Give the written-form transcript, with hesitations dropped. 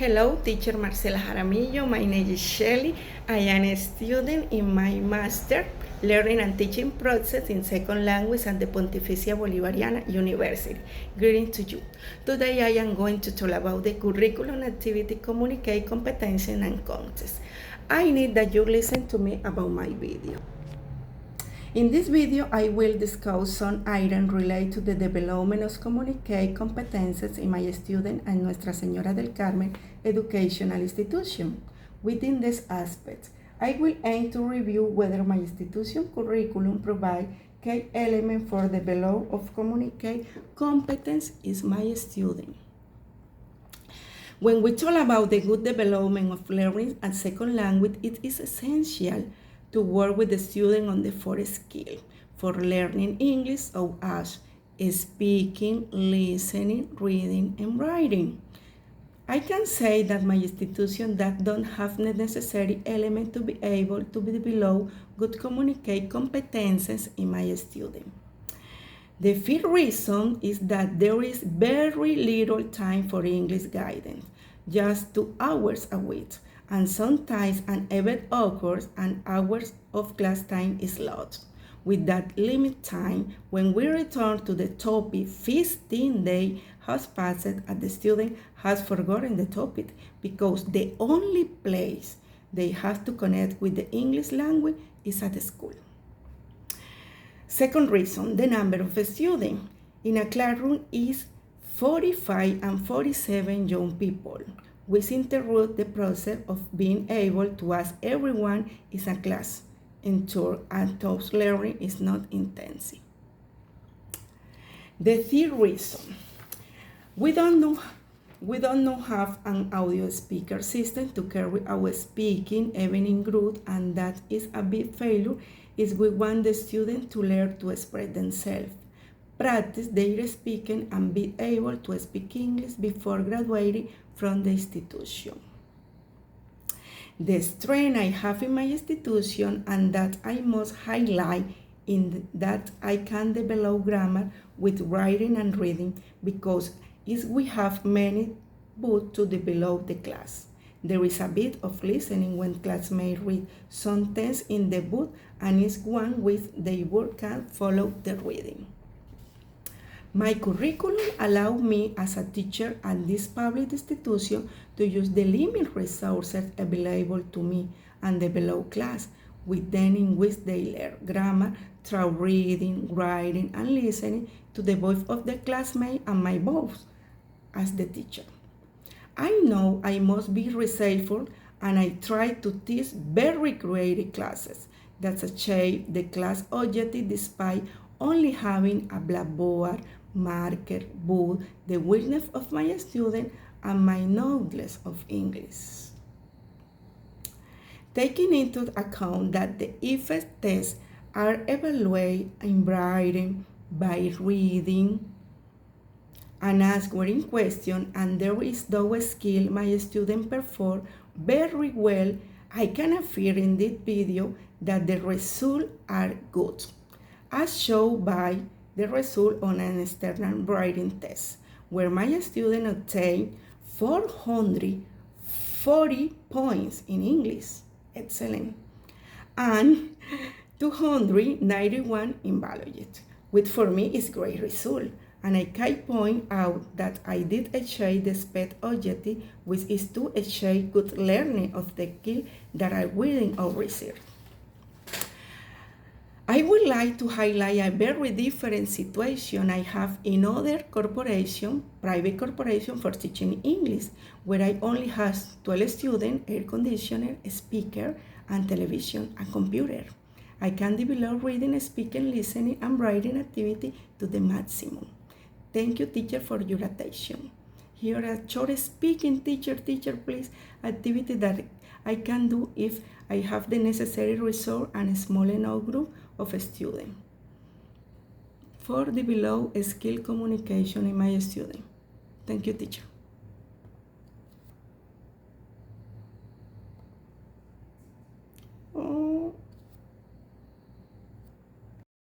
Hello, teacher Marcela Jaramillo. My name is Shelley. I am a student in my master learning and teaching process in second language at the Pontificia Bolivariana University. Greetings to you. Today I am going to talk about the curriculum activity, communicate, competence, and context. I need that you listen to me about my video. In this video, I will discuss some items related to the development of communicate competences in my student and Nuestra Señora del Carmen educational institution. Within these aspects, I will aim to review whether my institution curriculum provides key elements for the development of communicate competence in my student. When we talk about the good development of learning a second language, it is essential to work with the student on the four skills for learning English, such as speaking, listening, reading, and writing. I can say that my institution that don't have the necessary element to be able to develop good communicate competences in my student. The fifth reason is that there is very little time for English guidance, just 2 hours a week, and sometimes an event occurs and hours of class time is lost. With that limit time, when we return to the topic, 15 days has passed and the student has forgotten the topic because the only place they have to connect with the English language is at the school. Second reason, the number of students in a classroom is 45 and 47 young people, which interrupt the process of being able to ask everyone in a class in turn, and thus learning is not intensive. The third reason, we don't have an audio speaker system to carry our speaking even in group, and that is a big failure if we want the students to learn to express themselves, practice their speaking, and be able to speak English before graduating from the institution. The strength I have in my institution and that I must highlight in that I can develop grammar with writing and reading because we have many books to develop the class. There is a bit of listening when classmates read some text in the book and is one with the word can follow the reading. My curriculum allows me as a teacher at this public institution to use the limited resources available to me and develop class with them in which they learn grammar through reading, writing, and listening to the voice of the classmate and my voice as the teacher. I know I must be resourceful and I try to teach very creative classes that achieve the class objective despite only having a blackboard, marker, book, the willingness of my student, and my knowledge of English. Taking into account that the IFES tests are evaluated in writing, by reading, and answering questions, and there is those skills my students perform very well, I can affirm in this video that the results are good, as shown by the result on an external writing test, where my student obtained 440 points in English, excellent, and 291 in biology, which for me is great result. And I can point out that I did achieve the expected objective, which is to achieve good learning of the skill that I reading or receive. I would like to highlight a very different situation I have in other corporation, private corporation for teaching English, where I only have 12 students, air conditioner, speaker, and television and computer. I can develop reading, speaking, listening, and writing activity to the maximum. Thank you, teacher, for your attention. Here are short speaking teacher, please, activity that I can do if I have the necessary resource and a small enough group of students for develop skill communication in my student. Thank you, teacher.